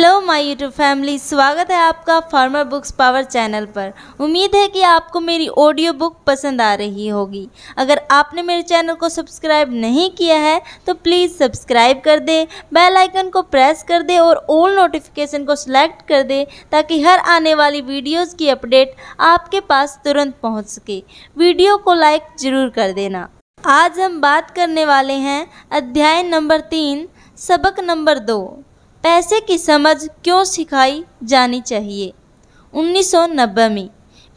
Hello my YouTube family, स्वागत है आपका फार्मर बुक्स पावर चैनल पर। उम्मीद है कि आपको मेरी ऑडियो बुक पसंद आ रही होगी। अगर आपने मेरे चैनल को सब्सक्राइब नहीं किया है तो प्लीज़ सब्सक्राइब कर दे, बेल आइकन को प्रेस कर दे और ऑल नोटिफिकेशन को सिलेक्ट कर दे ताकि हर आने वाली वीडियोस की अपडेट आपके पास तुरंत पहुँच सके। वीडियो को लाइक ज़रूर कर देना। आज हम बात करने वाले हैं अध्याय नंबर 3 सबक नंबर 2, पैसे की समझ क्यों सिखाई जानी चाहिए। 1990 में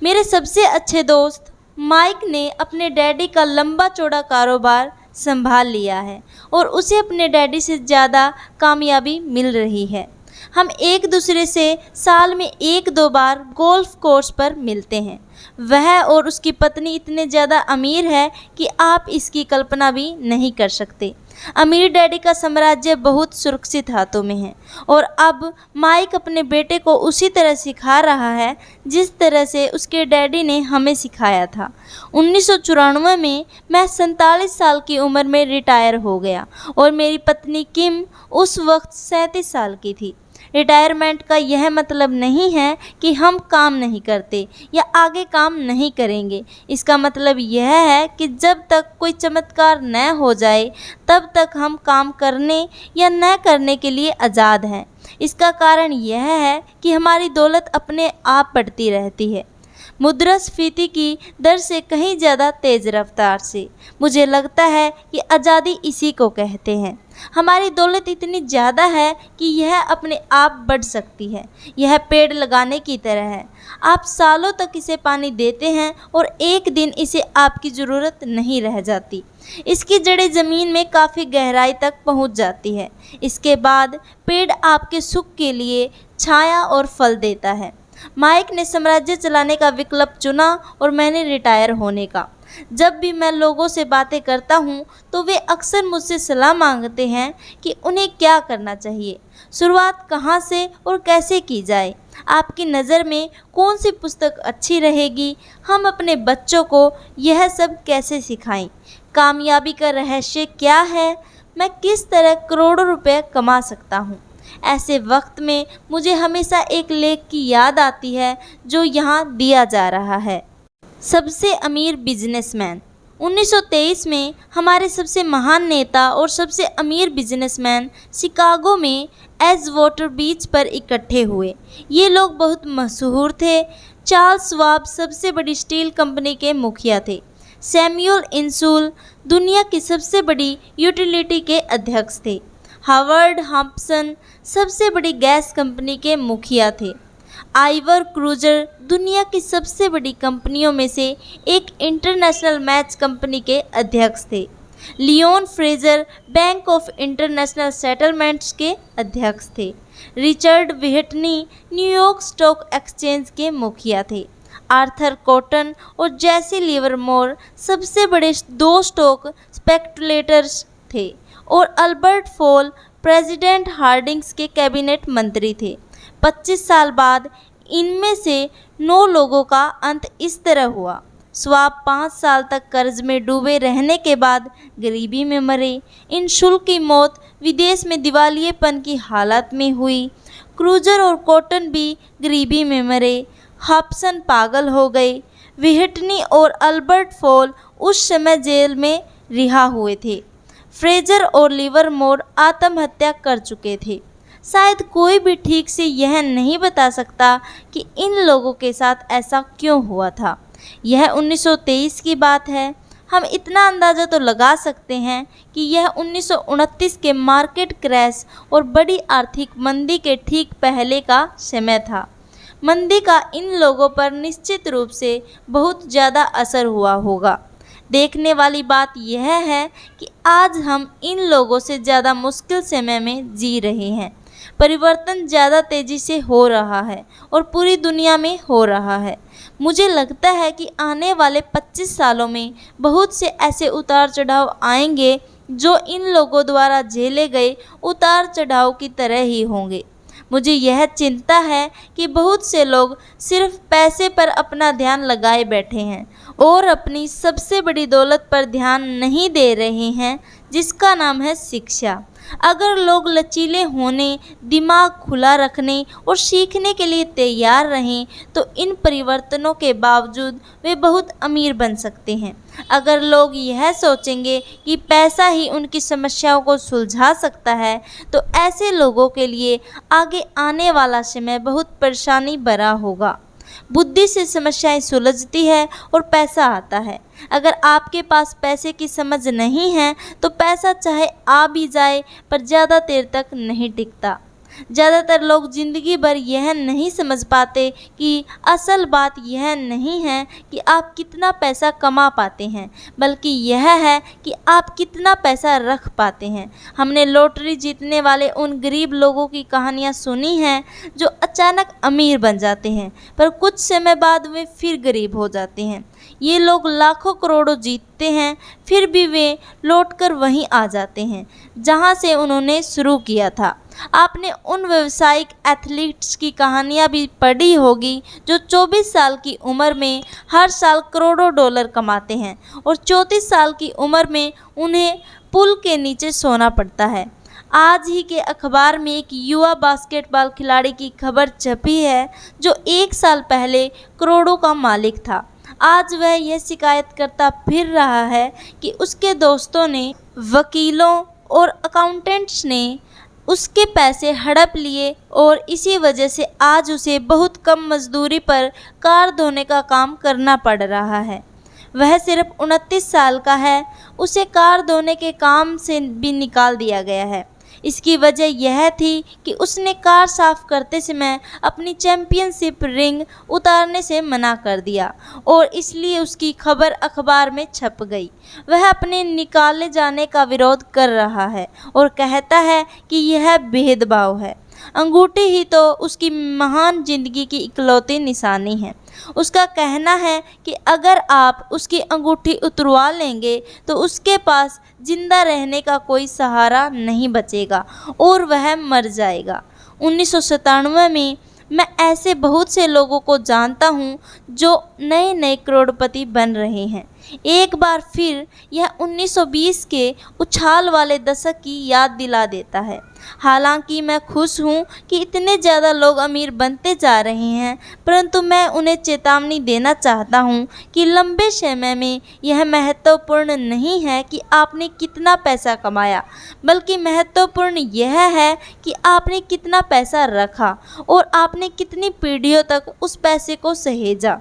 मेरे सबसे अच्छे दोस्त माइक ने अपने डैडी का लंबा चौड़ा कारोबार संभाल लिया है और उसे अपने डैडी से ज़्यादा कामयाबी मिल रही है। हम एक दूसरे से साल में 1-2 बार गोल्फ कोर्स पर मिलते हैं। वह और उसकी पत्नी इतने ज़्यादा अमीर है कि आप इसकी कल्पना भी नहीं कर सकते। अमीर डैडी का साम्राज्य बहुत सुरक्षित हाथों में है और अब माइक अपने बेटे को उसी तरह सिखा रहा है जिस तरह से उसके डैडी ने हमें सिखाया था। 1994 में मैं 47 साल की उम्र में रिटायर हो गया और मेरी पत्नी किम उस वक्त 37 साल की थी। रिटायरमेंट का यह मतलब नहीं है कि हम काम नहीं करते या आगे काम नहीं करेंगे। इसका मतलब यह है कि जब तक कोई चमत्कार न हो जाए तब तक हम काम करने या न करने के लिए आज़ाद हैं। इसका कारण यह है कि हमारी दौलत अपने आप बढ़ती रहती है, मुद्रास्फीति की दर से कहीं ज़्यादा तेज़ रफ्तार से। मुझे लगता है कि आज़ादी इसी को कहते हैं। हमारी दौलत इतनी ज़्यादा है कि यह अपने आप बढ़ सकती है। यह पेड़ लगाने की तरह है। आप सालों तक इसे पानी देते हैं और एक दिन इसे आपकी ज़रूरत नहीं रह जाती। इसकी जड़ें ज़मीन में काफ़ी गहराई तक पहुंच जाती है। इसके बाद पेड़ आपके सुख के लिए छाया और फल देता है। माइक ने साम्राज्य चलाने का विकल्प चुना और मैंने रिटायर होने का। जब भी मैं लोगों से बातें करता हूँ तो वे अक्सर मुझसे सलाह मांगते हैं कि उन्हें क्या करना चाहिए, शुरुआत कहाँ से और कैसे की जाए। आपकी नज़र में कौन सी पुस्तक अच्छी रहेगी? हम अपने बच्चों को यह सब कैसे सिखाएं? कामयाबी का रहस्य क्या है? मैं किस तरह करोड़ों रुपए कमा सकता हूँ? ऐसे वक्त में मुझे हमेशा एक लेख की याद आती है जो यहाँ दिया जा रहा है। सबसे अमीर बिजनेसमैन। 1923 में हमारे सबसे महान नेता और सबसे अमीर बिजनेसमैन शिकागो में एजवाटर बीच पर इकट्ठे हुए। ये लोग बहुत मशहूर थे। चार्ल्स श्वाब सबसे बड़ी स्टील कंपनी के मुखिया थे। सैमुअल इंसूल दुनिया की सबसे बड़ी यूटिलिटी के अध्यक्ष थे। हावर्ड हॉब्सन सबसे बड़ी गैस कंपनी के मुखिया थे। आइवर क्रूजर दुनिया की सबसे बड़ी कंपनियों में से एक इंटरनेशनल मैच कंपनी के अध्यक्ष थे। Leone Fraser bank of international settlements के अध्यक्ष थे। Richard Whitney New York stock exchange के मुखिया थे। आर्थर कॉटन और जेसी लिवरमोर सबसे बड़े 2 स्टॉक स्पेकुलेटर्स थे और अल्बर्ट फॉल प्रेसिडेंट हार्डिंग्स के कैबिनेट मंत्री थे। 25 साल बाद इनमें से 9 लोगों का अंत इस तरह हुआ। श्वाब 5 साल तक कर्ज में डूबे रहने के बाद गरीबी में मरे। इंसूल की मौत विदेश में दिवालियेपन की हालत में हुई। क्रूजर और कॉटन भी गरीबी में मरे। हॉब्सन पागल हो गए। व्हिटनी और अल्बर्ट फॉल उस समय जेल में रिहा हुए थे। फ्रेजर और लिवरमोर आत्महत्या कर चुके थे। शायद कोई भी ठीक से यह नहीं बता सकता कि इन लोगों के साथ ऐसा क्यों हुआ था। यह 1923 की बात है। हम इतना अंदाज़ा तो लगा सकते हैं कि यह 1929 के मार्केट क्रैश और बड़ी आर्थिक मंदी के ठीक पहले का समय था। मंदी का इन लोगों पर निश्चित रूप से बहुत ज़्यादा असर हुआ होगा। देखने वाली बात यह है कि आज हम इन लोगों से ज़्यादा मुश्किल समय में जी रहे हैं। परिवर्तन ज़्यादा तेज़ी से हो रहा है और पूरी दुनिया में हो रहा है। मुझे लगता है कि आने वाले 25 सालों में बहुत से ऐसे उतार चढ़ाव आएंगे जो इन लोगों द्वारा झेले गए उतार चढ़ाव की तरह ही होंगे। मुझे यह चिंता है कि बहुत से लोग सिर्फ पैसे पर अपना ध्यान लगाए बैठे हैं और अपनी सबसे बड़ी दौलत पर ध्यान नहीं दे रहे हैं जिसका नाम है शिक्षा। अगर लोग लचीले होने, दिमाग खुला रखने और सीखने के लिए तैयार रहें तो इन परिवर्तनों के बावजूद वे बहुत अमीर बन सकते हैं। अगर लोग यह सोचेंगे कि पैसा ही उनकी समस्याओं को सुलझा सकता है तो ऐसे लोगों के लिए आगे आने वाला समय बहुत परेशानी भरा होगा। बुद्धि से समस्याएं सुलझती है और पैसा आता है। अगर आपके पास पैसे की समझ नहीं है तो पैसा चाहे आ भी जाए पर ज़्यादा देर तक नहीं टिकता। ज़्यादातर लोग ज़िंदगी भर यह नहीं समझ पाते कि असल बात यह नहीं है कि आप कितना पैसा कमा पाते हैं, बल्कि यह है कि आप कितना पैसा रख पाते हैं। हमने लॉटरी जीतने वाले उन गरीब लोगों की कहानियाँ सुनी हैं जो अचानक अमीर बन जाते हैं पर कुछ समय बाद वे फिर गरीब हो जाते हैं। ये लोग लाखों करोड़ों जीतते हैं फिर भी वे लौटकर वहीं आ जाते हैं जहां से उन्होंने शुरू किया था। आपने उन व्यावसायिक एथलीट्स की कहानियां भी पढ़ी होगी जो 24 साल की उम्र में हर साल करोड़ों डॉलर कमाते हैं और 34 साल की उम्र में उन्हें पुल के नीचे सोना पड़ता है। आज ही के अखबार में एक युवा बास्केटबॉल खिलाड़ी की खबर छपी है जो 1 साल पहले करोड़ों का मालिक था। आज वह यह शिकायत करता फिर रहा है कि उसके दोस्तों ने, वकीलों और अकाउंटेंट्स ने उसके पैसे हड़प लिए और इसी वजह से आज उसे बहुत कम मजदूरी पर कार धोने का काम करना पड़ रहा है। वह सिर्फ 29 साल का है, उसे कार धोने के काम से भी निकाल दिया गया है। इसकी वजह यह थी कि उसने कार साफ करते समय अपनी चैंपियनशिप रिंग उतारने से मना कर दिया और इसलिए उसकी खबर अखबार में छप गई। वह अपने निकाले जाने का विरोध कर रहा है और कहता है कि यह भेदभाव है। अंगूठी ही तो उसकी महान जिंदगी की इकलौती निशानी है। उसका कहना है कि अगर आप उसकी अंगूठी उतरवा लेंगे तो उसके पास जिंदा रहने का कोई सहारा नहीं बचेगा और वह मर जाएगा। 1997 में मैं ऐसे बहुत से लोगों को जानता हूँ जो नए नए करोड़पति बन रहे हैं। एक बार फिर यह 1920 के उछाल वाले दशक की याद दिला देता है। हालांकि मैं खुश हूँ कि इतने ज़्यादा लोग अमीर बनते जा रहे हैं, परंतु मैं उन्हें चेतावनी देना चाहता हूँ कि लंबे समय में यह महत्वपूर्ण नहीं है कि आपने कितना पैसा कमाया, बल्कि महत्वपूर्ण यह है कि आपने कितना पैसा रखा और आपने कितनी पीढ़ियों तक उस पैसे को सहेजा।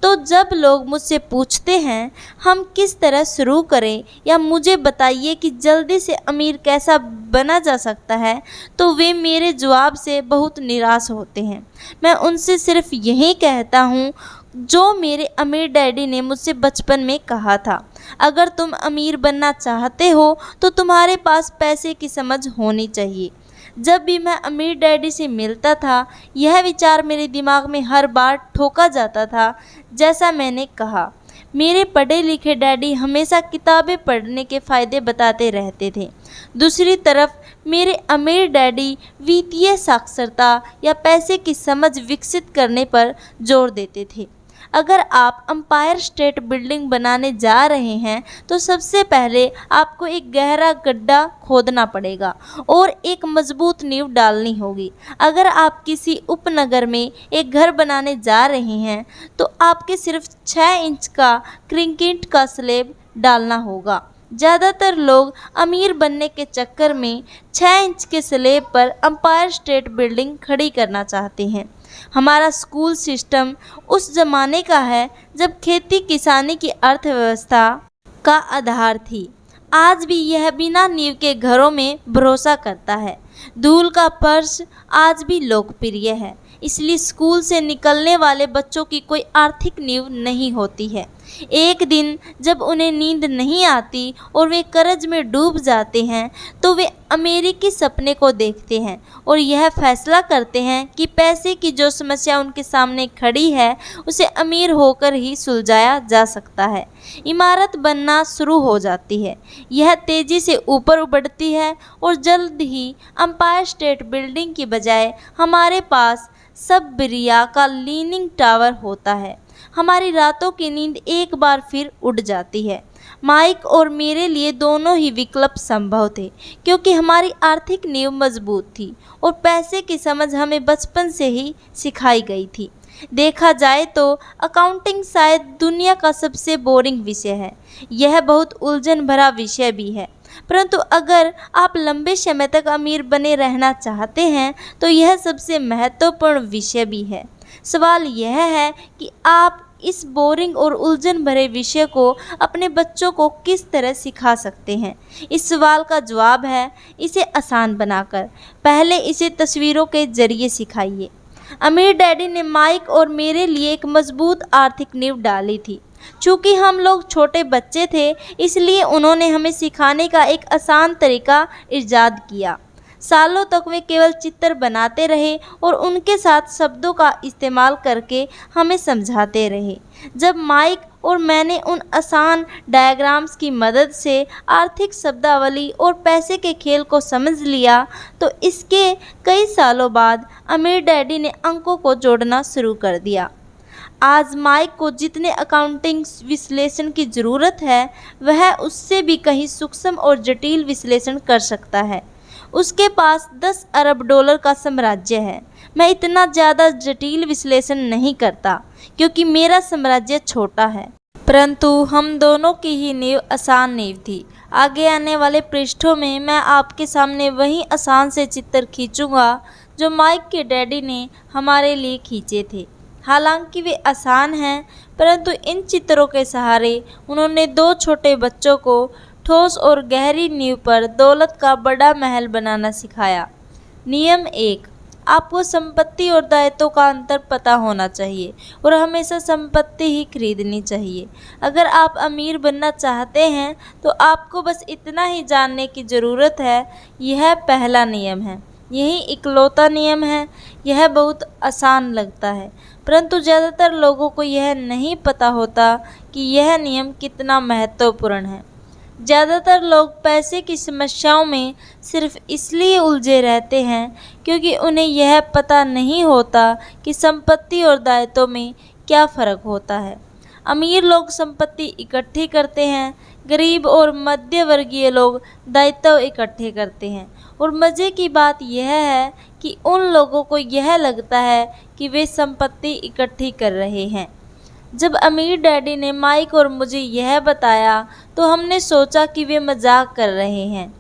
तो जब लोग मुझसे पूछते हैं हम किस तरह शुरू करें या मुझे बताइए कि जल्दी से अमीर कैसा बना जा सकता है, तो वे मेरे जवाब से बहुत निराश होते हैं। मैं उनसे सिर्फ यही कहता हूँ जो मेरे अमीर डैडी ने मुझसे बचपन में कहा था, अगर तुम अमीर बनना चाहते हो तो तुम्हारे पास पैसे की समझ होनी चाहिए। जब भी मैं अमीर डैडी से मिलता था यह विचार मेरे दिमाग में हर बार ठोका जाता था। जैसा मैंने कहा, मेरे पढ़े लिखे डैडी हमेशा किताबें पढ़ने के फ़ायदे बताते रहते थे। दूसरी तरफ मेरे अमीर डैडी वित्तीय साक्षरता या पैसे की समझ विकसित करने पर जोर देते थे। अगर आप एम्पायर स्टेट बिल्डिंग बनाने जा रहे हैं तो सबसे पहले आपको एक गहरा गड्ढा खोदना पड़ेगा और एक मजबूत नींव डालनी होगी। अगर आप किसी उपनगर में एक घर बनाने जा रहे हैं तो आपके सिर्फ 6 इंच का कंक्रीट का स्लैब डालना होगा। ज़्यादातर लोग अमीर बनने के चक्कर में 6 इंच के स्लैब पर एम्पायर स्टेट बिल्डिंग खड़ी करना चाहते हैं। हमारा स्कूल सिस्टम उस ज़माने का है जब खेती किसानी की अर्थव्यवस्था का आधार थी। आज भी यह बिना नींव के घरों में भरोसा करता है। धूल का फर्श आज भी लोकप्रिय है, इसलिए स्कूल से निकलने वाले बच्चों की कोई आर्थिक नींव नहीं होती है। एक दिन जब उन्हें नींद नहीं आती और वे कर्ज में डूब जाते हैं तो वे अमेरिकी सपने को देखते हैं और यह फैसला करते हैं कि पैसे की जो समस्या उनके सामने खड़ी है उसे अमीर होकर ही सुलझाया जा सकता है। इमारत बनना शुरू हो जाती है, यह तेज़ी से ऊपर बढ़ती है और जल्द ही एम्पायर स्टेट बिल्डिंग की बजाय हमारे पास सब बिरिया का लीनिंग टावर होता है। हमारी रातों की नींद एक बार फिर उड़ जाती है। माइक और मेरे लिए दोनों ही विकल्प संभव थे, क्योंकि हमारी आर्थिक नींव मजबूत थी और पैसे की समझ हमें बचपन से ही सिखाई गई थी। देखा जाए तो अकाउंटिंग शायद दुनिया का सबसे बोरिंग विषय है। यह बहुत उलझन भरा विषय भी है, परंतु अगर आप लंबे समय तक अमीर बने रहना चाहते हैं तो यह सबसे महत्वपूर्ण विषय भी है। सवाल यह है कि आप इस बोरिंग और उलझन भरे विषय को अपने बच्चों को किस तरह सिखा सकते हैं। इस सवाल का जवाब है, इसे आसान बनाकर। पहले इसे तस्वीरों के जरिए सिखाइए। अमीर डैडी ने माइक और मेरे लिए एक मजबूत आर्थिक नींव डाली थी। चूँकि हम लोग छोटे बच्चे थे, इसलिए उन्होंने हमें सिखाने का एक आसान तरीका ईजाद किया। सालों तक वे केवल चित्र बनाते रहे और उनके साथ शब्दों का इस्तेमाल करके हमें समझाते रहे। जब माइक और मैंने उन आसान डायग्राम्स की मदद से आर्थिक शब्दावली और पैसे के खेल को समझ लिया, तो इसके कई सालों बाद अमीर डैडी ने अंकों को जोड़ना शुरू कर दिया। आज माइक को जितने अकाउंटिंग विश्लेषण की ज़रूरत है, वह उससे भी कहीं सूक्ष्म और जटिल विश्लेषण कर सकता है। उसके पास 10 अरब डॉलर का साम्राज्य है। मैं इतना ज़्यादा जटिल विश्लेषण नहीं करता, क्योंकि मेरा साम्राज्य छोटा है। परंतु हम दोनों की ही नींव आसान नींव थी। आगे आने वाले पृष्ठों में मैं आपके सामने वही आसान से चित्र खींचूंगा जो माइक के डैडी ने हमारे लिए खींचे थे। हालांकि वे आसान हैं, परंतु इन चित्रों के सहारे उन्होंने 2 छोटे बच्चों को ठोस और गहरी नींव पर दौलत का बड़ा महल बनाना सिखाया। नियम 1, आपको संपत्ति और दायित्व का अंतर पता होना चाहिए और हमेशा संपत्ति ही खरीदनी चाहिए। अगर आप अमीर बनना चाहते हैं तो आपको बस इतना ही जानने की ज़रूरत है। यह पहला नियम है, यही इकलौता नियम है। यह बहुत आसान लगता है, परंतु ज़्यादातर लोगों को यह नहीं पता होता कि यह नियम कितना महत्वपूर्ण है। ज़्यादातर लोग पैसे की समस्याओं में सिर्फ इसलिए उलझे रहते हैं क्योंकि उन्हें यह पता नहीं होता कि संपत्ति और दायित्व में क्या फ़र्क होता है। अमीर लोग संपत्ति इकट्ठी करते हैं, गरीब और मध्य वर्गीय लोग दायित्व इकट्ठे करते हैं। और मज़े की बात यह है कि उन लोगों को यह लगता है कि वे संपत्ति इकट्ठी कर रहे हैं। जब अमीर डैडी ने माइक और मुझे यह बताया तो हमने सोचा कि वे मजाक कर रहे हैं।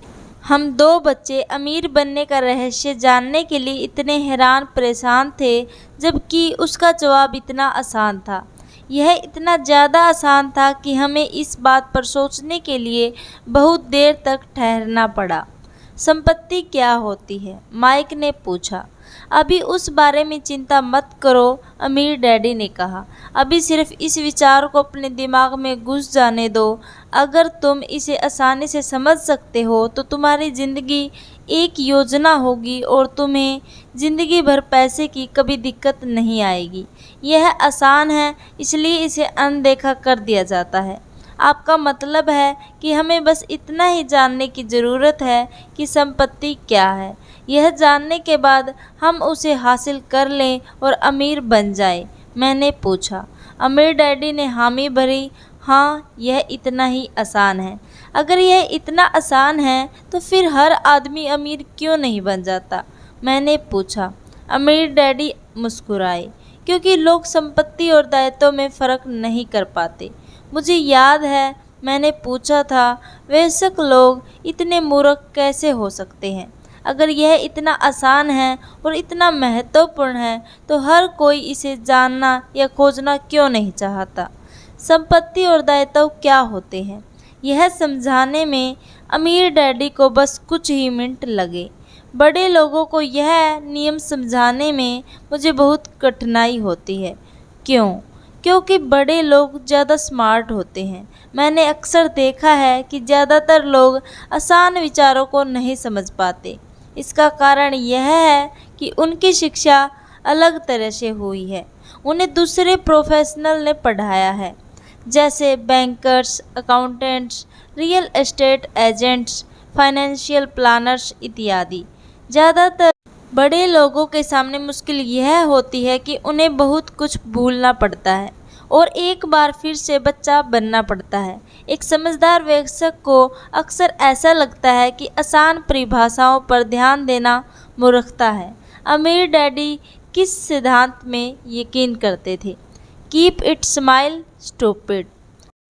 हम 2 बच्चे अमीर बनने का रहस्य जानने के लिए इतने हैरान परेशान थे, जबकि उसका जवाब इतना आसान था। यह इतना ज़्यादा आसान था कि हमें इस बात पर सोचने के लिए बहुत देर तक ठहरना पड़ा। संपत्ति क्या होती है? माइक ने पूछा। अभी उस बारे में चिंता मत करो, अमीर डैडी ने कहा। अभी सिर्फ इस विचार को अपने दिमाग में घुस जाने दो। अगर तुम इसे आसानी से समझ सकते हो तो तुम्हारी ज़िंदगी एक योजना होगी और तुम्हें ज़िंदगी भर पैसे की कभी दिक्कत नहीं आएगी। यह आसान है, इसलिए इसे अनदेखा कर दिया जाता है। आपका मतलब है कि हमें बस इतना ही जानने की ज़रूरत है कि संपत्ति क्या है। यह जानने के बाद हम उसे हासिल कर लें और अमीर बन जाए, मैंने पूछा। अमीर डैडी ने हामी भरी। हाँ, यह इतना ही आसान है। अगर यह इतना आसान है तो फिर हर आदमी अमीर क्यों नहीं बन जाता, मैंने पूछा। अमीर डैडी मुस्कुराए। क्योंकि लोग संपत्ति और दायित्व में फ़र्क नहीं कर पाते। मुझे याद है मैंने पूछा था, वयस्क लोग इतने मूर्ख कैसे हो सकते हैं? अगर यह इतना आसान है और इतना महत्वपूर्ण है तो हर कोई इसे जानना या खोजना क्यों नहीं चाहता? संपत्ति और दायित्व क्या होते हैं, यह समझाने में अमीर डैडी को बस कुछ ही मिनट लगे। बड़े लोगों को यह नियम समझाने में मुझे बहुत कठिनाई होती है। क्यों? क्योंकि बड़े लोग ज़्यादा स्मार्ट होते हैं। मैंने अक्सर देखा है कि ज़्यादातर लोग आसान विचारों को नहीं समझ पाते। इसका कारण यह है कि उनकी शिक्षा अलग तरह से हुई है। उन्हें दूसरे प्रोफेशनल ने पढ़ाया है, जैसे bankers, accountants, real estate agents, financial planners इत्यादि। ज़्यादातर बड़े लोगों के सामने मुश्किल यह होती है कि उन्हें बहुत कुछ भूलना पड़ता है और एक बार फिर से बच्चा बनना पड़ता है। एक समझदार वयस्क को अक्सर ऐसा लगता है कि आसान परिभाषाओं पर ध्यान देना मूर्खता है। अमीर डैडी किस सिद्धांत में यकीन करते थे? Keep it smile stupid.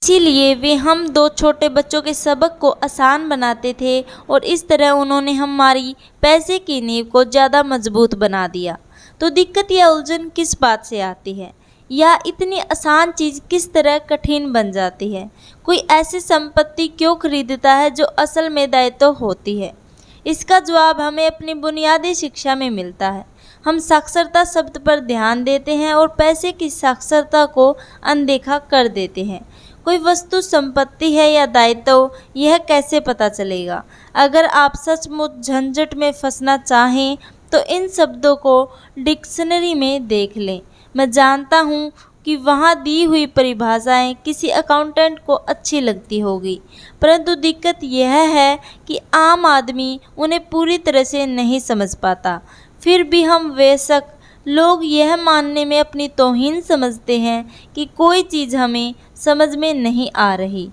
इसीलिए वे हम दो छोटे बच्चों के सबक को आसान बनाते थे और इस तरह उन्होंने हमारी पैसे की नींव को ज़्यादा मजबूत बना दिया। तो दिक्कत या उलझन किस बात से आती है, या इतनी आसान चीज़ किस तरह कठिन बन जाती है? कोई ऐसी संपत्ति क्यों खरीदता है जो असल में दायित्व होती है? इसका जवाब हमें अपनी बुनियादी शिक्षा में मिलता है। हम साक्षरता शब्द पर ध्यान देते हैं और पैसे की साक्षरता को अनदेखा कर देते हैं। कोई वस्तु संपत्ति है या दायित्व, यह कैसे पता चलेगा? अगर आप सचमुच झंझट में फंसना चाहें तो इन शब्दों को डिक्शनरी में देख लें। मैं जानता हूँ कि वहाँ दी हुई परिभाषाएं किसी अकाउंटेंट को अच्छी लगती होगी, परंतु दिक्कत यह है कि आम आदमी उन्हें पूरी तरह से नहीं समझ पाता। फिर भी हम वयस्क लोग यह मानने में अपनी तौहीन समझते हैं कि कोई चीज़ हमें समझ में नहीं आ रही।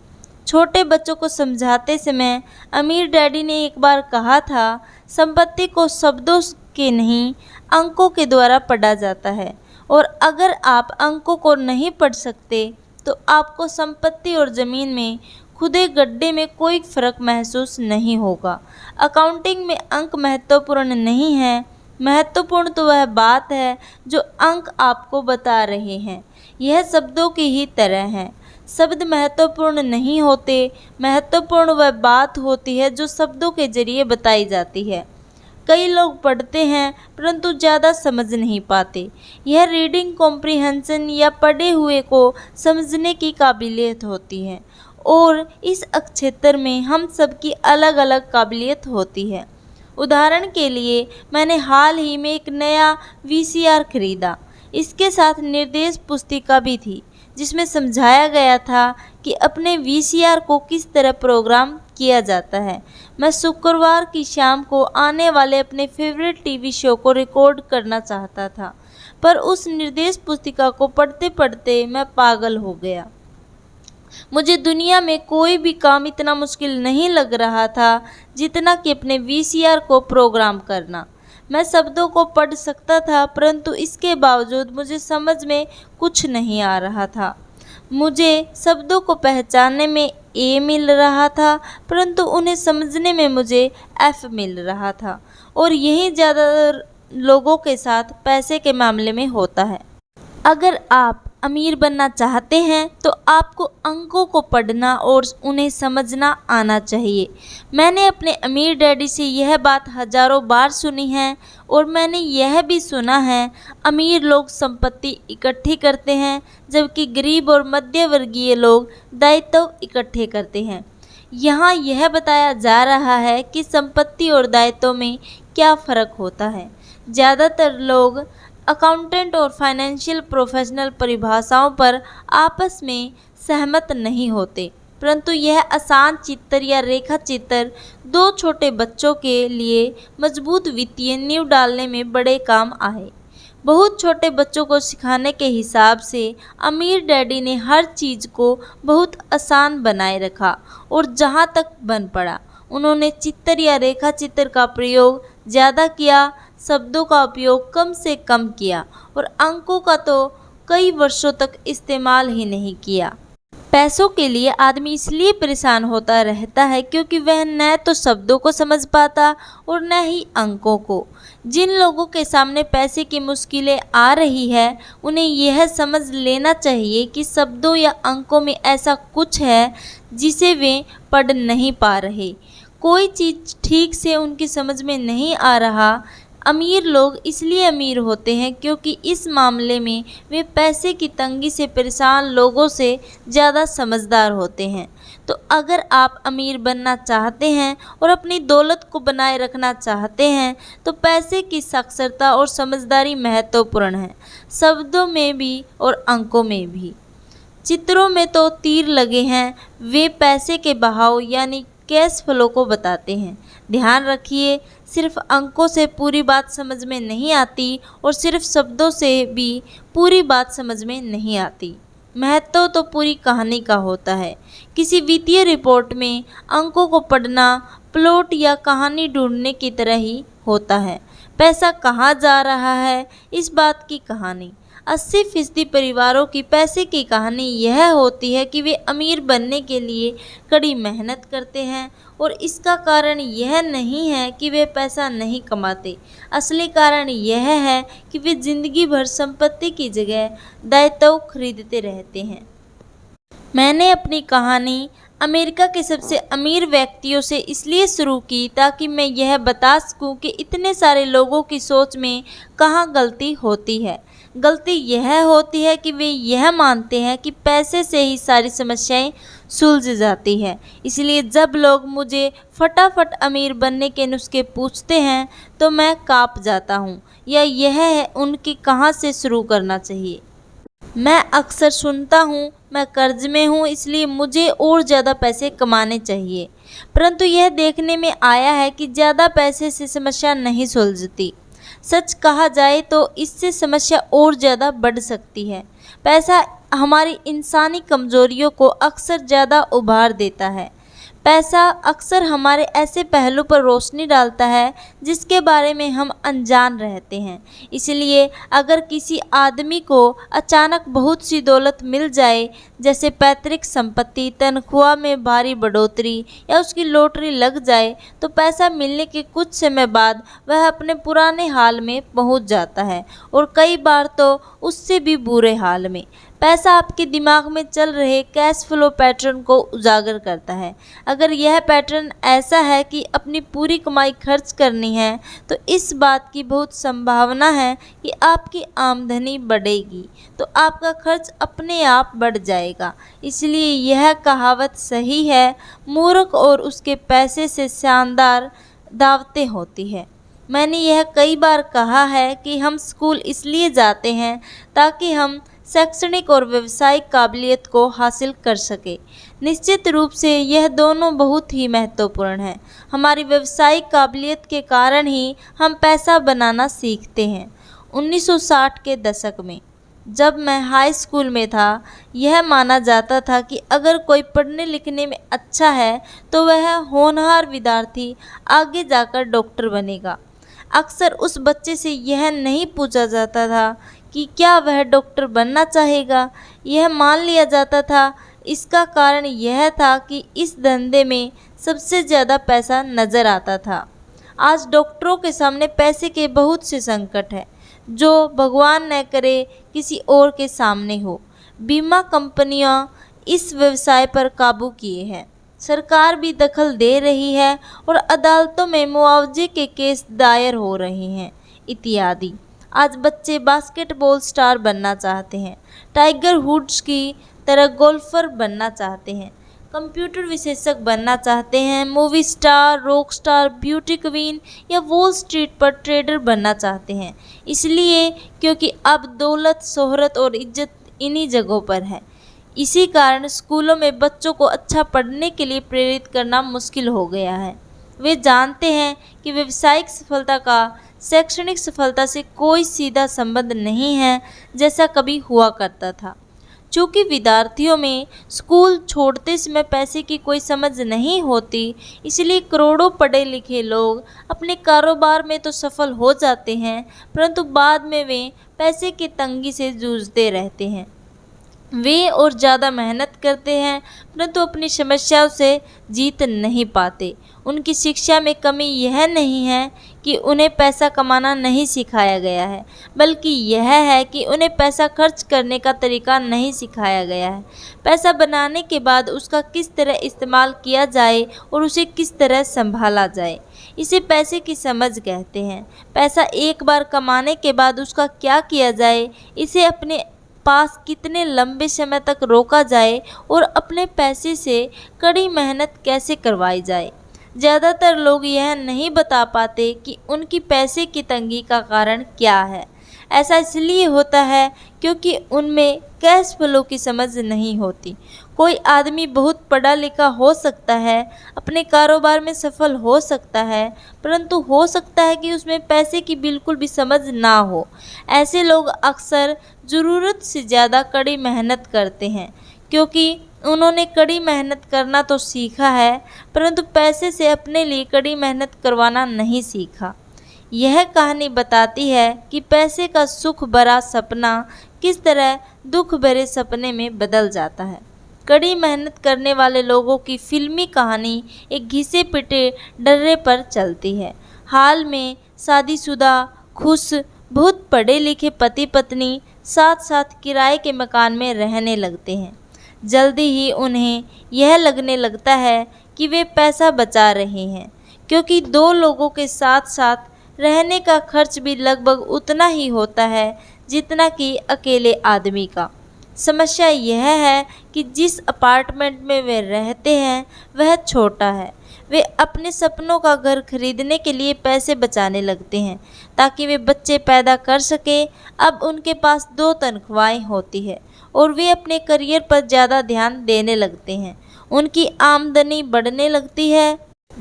छोटे बच्चों को समझाते समय अमीर डैडी ने एक बार कहा था, संपत्ति को शब्दों के नहीं अंकों के द्वारा पढ़ा जाता है, और अगर आप अंकों को नहीं पढ़ सकते तो आपको संपत्ति और ज़मीन में खुदे गड्ढे में कोई फ़र्क महसूस नहीं होगा। अकाउंटिंग में अंक महत्वपूर्ण नहीं है, महत्वपूर्ण तो वह बात है जो अंक आपको बता रहे हैं। यह शब्दों की ही तरह है, शब्द महत्वपूर्ण नहीं होते, महत्वपूर्ण वह बात होती है जो शब्दों के जरिए बताई जाती है। कई लोग पढ़ते हैं परंतु ज़्यादा समझ नहीं पाते। यह रीडिंग कॉम्प्रिहेंशन या पढ़े हुए को समझने की काबिलियत होती है, और इस क्षेत्र में हम सबकी अलग अलग काबिलियत होती है। उदाहरण के लिए मैंने हाल ही में एक नया वीसीआर खरीदा। इसके साथ निर्देश पुस्तिका भी थी जिसमें समझाया गया था कि अपने वीसीआर को किस तरह प्रोग्राम किया जाता है। मैं शुक्रवार की शाम को आने वाले अपने फेवरेट टीवी शो को रिकॉर्ड करना चाहता था, पर उस निर्देश पुस्तिका को पढ़ते पढ़ते मैं पागल हो गया। मुझे दुनिया में कोई भी काम इतना मुश्किल नहीं लग रहा था जितना कि अपने वीसीआर को प्रोग्राम करना। मैं शब्दों को पढ़ सकता था, परंतु इसके बावजूद मुझे समझ में कुछ नहीं आ रहा था। मुझे शब्दों को पहचानने में ए मिल रहा था, परंतु उन्हें समझने में मुझे एफ मिल रहा था, और यही ज़्यादातर लोगों के साथ पैसे के मामले में होता है। अगर आप अमीर बनना चाहते हैं तो आपको अंकों को पढ़ना और उन्हें समझना आना चाहिए। मैंने अपने अमीर डैडी से यह बात हजारों बार सुनी है, और मैंने यह भी सुना है अमीर लोग संपत्ति इकट्ठी करते हैं जबकि गरीब और मध्य वर्गीय लोग दायित्व इकट्ठे करते हैं। यहाँ यह बताया जा रहा है कि संपत्ति और दायित्व में क्या फ़र्क होता है। ज़्यादातर लोग अकाउंटेंट और फाइनेंशियल प्रोफेशनल परिभाषाओं पर आपस में सहमत नहीं होते, परंतु यह आसान चित्र या रेखा चित्र दो छोटे बच्चों के लिए मजबूत वित्तीय नींव डालने में बड़े काम आए। बहुत छोटे बच्चों को सिखाने के हिसाब से अमीर डैडी ने हर चीज़ को बहुत आसान बनाए रखा, और जहाँ तक बन पड़ा उन्होंने चित्र या रेखा चित्र का प्रयोग ज़्यादा किया, शब्दों का उपयोग कम से कम किया, और अंकों का तो कई वर्षों तक इस्तेमाल ही नहीं किया। पैसों के लिए आदमी इसलिए परेशान होता रहता है क्योंकि वह न तो शब्दों को समझ पाता और न ही अंकों को। जिन लोगों के सामने पैसे की मुश्किलें आ रही है उन्हें यह समझ लेना चाहिए कि शब्दों या अंकों में ऐसा कुछ है जिसे वे पढ़ नहीं पा रहे। कोई चीज़ ठीक से उनकी समझ में नहीं आ रहा। अमीर लोग इसलिए अमीर होते हैं क्योंकि इस मामले में वे पैसे की तंगी से परेशान लोगों से ज़्यादा समझदार होते हैं। तो अगर आप अमीर बनना चाहते हैं और अपनी दौलत को बनाए रखना चाहते हैं तो पैसे की साक्षरता और समझदारी महत्वपूर्ण है, शब्दों में भी और अंकों में भी। चित्रों में तो तीर लगे हैं, वे पैसे के बहाव यानी कैश फ्लो को बताते हैं। ध्यान रखिए, सिर्फ अंकों से पूरी बात समझ में नहीं आती और सिर्फ शब्दों से भी पूरी बात समझ में नहीं आती। महत्व तो पूरी कहानी का होता है। किसी वित्तीय रिपोर्ट में अंकों को पढ़ना प्लॉट या कहानी ढूंढने की तरह ही होता है। पैसा कहाँ जा रहा है, इस बात की कहानी। 80% परिवारों की पैसे की कहानी यह होती है कि वे अमीर बनने के लिए कड़ी मेहनत करते हैं, और इसका कारण यह नहीं है कि वे पैसा नहीं कमाते। असली कारण यह है कि वे जिंदगी भर संपत्ति की जगह दायित्व खरीदते रहते हैं। मैंने अपनी कहानी अमेरिका के सबसे अमीर व्यक्तियों से इसलिए शुरू की ताकि मैं यह बता सकूं कि इतने सारे लोगों की सोच में कहाँ गलती होती है। गलती यह होती है कि वे यह मानते हैं कि पैसे से ही सारी समस्याएं सुलझ जाती है। इसलिए जब लोग मुझे फटाफट अमीर बनने के नुस्खे पूछते हैं तो मैं काँप जाता हूँ, या यह है उनकी कहाँ से शुरू करना चाहिए। मैं अक्सर सुनता हूँ, मैं कर्ज में हूँ इसलिए मुझे और ज़्यादा पैसे कमाने चाहिए। परंतु यह देखने में आया है कि ज़्यादा पैसे से समस्या नहीं सुलझती। सच कहा जाए तो इससे समस्या और ज़्यादा बढ़ सकती है। पैसा हमारी इंसानी कमजोरियों को अक्सर ज़्यादा उभार देता है। पैसा अक्सर हमारे ऐसे पहलू पर रोशनी डालता है जिसके बारे में हम अनजान रहते हैं। इसलिए अगर किसी आदमी को अचानक बहुत सी दौलत मिल जाए, जैसे पैतृक संपत्ति, तनख्वाह में भारी बढ़ोतरी या उसकी लॉटरी लग जाए, तो पैसा मिलने के कुछ समय बाद वह अपने पुराने हाल में पहुंच जाता है, और कई बार तो उससे भी बुरे हाल में। पैसा आपके दिमाग में चल रहे कैश फ्लो पैटर्न को उजागर करता है। अगर यह पैटर्न ऐसा है कि अपनी पूरी कमाई खर्च करनी है, तो इस बात की बहुत संभावना है कि आपकी आमदनी बढ़ेगी तो आपका खर्च अपने आप बढ़ जाएगा। इसलिए यह कहावत सही है, मूर्ख और उसके पैसे से शानदार दावतें होती है। मैंने यह कई बार कहा है कि हम स्कूल इसलिए जाते हैं ताकि हम शैक्षणिक और व्यावसायिक काबिलियत को हासिल कर सके। निश्चित रूप से यह दोनों बहुत ही महत्वपूर्ण है। हमारी व्यावसायिक काबिलियत के कारण ही हम पैसा बनाना सीखते हैं। 1960 के दशक में जब मैं हाई स्कूल में था, यह माना जाता था कि अगर कोई पढ़ने लिखने में अच्छा है तो वह होनहार विद्यार्थी आगे जाकर डॉक्टर बनेगा। अक्सर उस बच्चे से यह नहीं पूछा जाता था कि क्या वह डॉक्टर बनना चाहेगा, यह मान लिया जाता था। इसका कारण यह था कि इस धंधे में सबसे ज़्यादा पैसा नज़र आता था। आज डॉक्टरों के सामने पैसे के बहुत से संकट हैं, जो भगवान न करे किसी और के सामने हो। बीमा कंपनियां इस व्यवसाय पर काबू किए हैं, सरकार भी दखल दे रही है और अदालतों में मुआवजे के केस दायर हो रहे हैं इत्यादि। आज बच्चे बास्केटबॉल स्टार बनना चाहते हैं, टाइगर वुड्स की तरह गोल्फर बनना चाहते हैं, कंप्यूटर विशेषज्ञ बनना चाहते हैं, movie star, rock star, beauty queen या वॉल स्ट्रीट पर ट्रेडर बनना चाहते हैं। इसलिए क्योंकि अब दौलत, शोहरत और इज्जत इन्हीं जगहों पर है। इसी कारण स्कूलों में बच्चों को अच्छा पढ़ने के लिए प्रेरित करना मुश्किल हो गया है। वे जानते हैं कि व्यावसायिक सफलता का शैक्षणिक सफलता से कोई सीधा संबंध नहीं है, जैसा कभी हुआ करता था। चूँकि विद्यार्थियों में स्कूल छोड़ते समय पैसे की कोई समझ नहीं होती, इसलिए करोड़ों पढ़े लिखे लोग अपने कारोबार में तो सफल हो जाते हैं, परंतु बाद में वे पैसे की तंगी से जूझते रहते हैं। वे और ज़्यादा मेहनत करते हैं परंतु अपनी समस्याओं से जीत नहीं पाते। उनकी शिक्षा में कमी यह नहीं है कि उन्हें पैसा कमाना नहीं सिखाया गया है, बल्कि यह है कि उन्हें पैसा खर्च करने का तरीका नहीं सिखाया गया है। पैसा बनाने के बाद उसका किस तरह इस्तेमाल किया जाए और उसे किस तरह संभाला जाए, इसे पैसे की समझ कहते हैं। पैसा एक बार कमाने के बाद उसका क्या किया जाए, इसे अपने पास कितने लंबे समय तक रोका जाए और अपने पैसे से कड़ी मेहनत कैसे करवाई जाए। ज़्यादातर लोग यह नहीं बता पाते कि उनकी पैसे की तंगी का कारण क्या है। ऐसा इसलिए होता है क्योंकि उनमें कैश फ्लो की समझ नहीं होती। कोई आदमी बहुत पढ़ा लिखा हो सकता है, अपने कारोबार में सफल हो सकता है, परंतु हो सकता है कि उसमें पैसे की बिल्कुल भी समझ ना हो। ऐसे लोग अक्सर ज़रूरत से ज़्यादा कड़ी मेहनत करते हैं, क्योंकि उन्होंने कड़ी मेहनत करना तो सीखा है, परंतु पैसे से अपने लिए कड़ी मेहनत करवाना नहीं सीखा। यह कहानी बताती है कि पैसे का सुख भरा सपना किस तरह दुख भरे सपने में बदल जाता है। कड़ी मेहनत करने वाले लोगों की फिल्मी कहानी एक घिसे पिटे डर्रे पर चलती है। हाल में शादीशुदा, खुश, बहुत पढ़े लिखे पति पत्नी साथ साथ किराए के मकान में रहने लगते हैं। जल्दी ही उन्हें यह लगने लगता है कि वे पैसा बचा रहे हैं, क्योंकि दो लोगों के साथ साथ रहने का खर्च भी लगभग उतना ही होता है जितना कि अकेले आदमी का। समस्या यह है कि जिस अपार्टमेंट में वे रहते हैं वह छोटा है। वे अपने सपनों का घर खरीदने के लिए पैसे बचाने लगते हैं ताकि वे बच्चे पैदा कर सकें। अब उनके पास 2 तनख्वाहें होती है और वे अपने करियर पर ज़्यादा ध्यान देने लगते हैं। उनकी आमदनी बढ़ने लगती है।